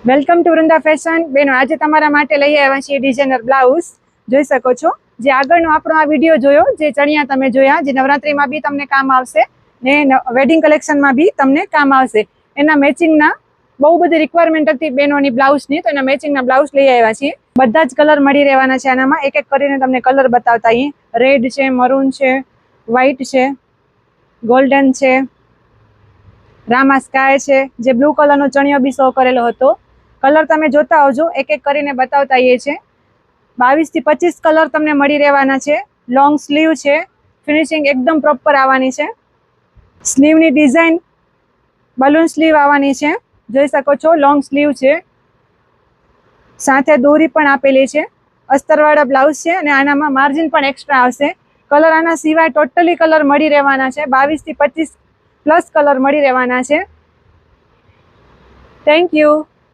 Welcome to Vrinda fashion. બેનો, આજે તમારા માટે લઈ આવ્યા છીએ ડિઝાઇનર બ્લાઉઝ. જોઈ શકો છો, જે આગળનો આપણો આ વિડીયો જોયો, જે ચણિયા તમે જોયા, જે નવરાત્રીમાં બી તમને કામ આવશે ને વેડિંગ કલેક્શનમાં બી તમને કામ આવશે. એના મેચિંગના બહુ બધી રિક્વાયરમેન્ટ હતી બેનોની બ્લાઉઝની, તો એના મેચિંગના બ્લાઉઝ લઈ આવ્યા છીએ. બધા જ કલર મળી રહેવાના છે આનામાં. એક એક કરીને તમને કલર બતાવતા અહીં રેડ છે, મરૂન છે, વ્હાઈટ છે, ગોલ્ડન છે, રામા સ્કાય છે, જે બ્લુ કલરનો ચણિયો બી શો કરેલો હતો. કલર તમે જોતા આવજો, એક એક કરીને બતાવતા આવીએ છે. 22 થી 25 કલર તમને મળી રહેવાના છે. લોંગ સ્લીવ છે, ફિનિશિંગ એકદમ પ્રોપર આવવાની છે. સ્લીવની ડિઝાઇન બલૂન સ્લીવ આવવાની છે. જોઈ શકો છો, લોંગ સ્લીવ છે, સાથે દોરી પણ આપેલી છે. અસ્તરવાળા બ્લાઉઝ છે અને આનામાં માર્જિન પણ એક્સ્ટ્રા આવશે. કલર આના સિવાય ટોટલી કલર મળી રહેવાના છે. 22 થી 25 પ્લસ કલર મળી રહેવાના છે. Thank you.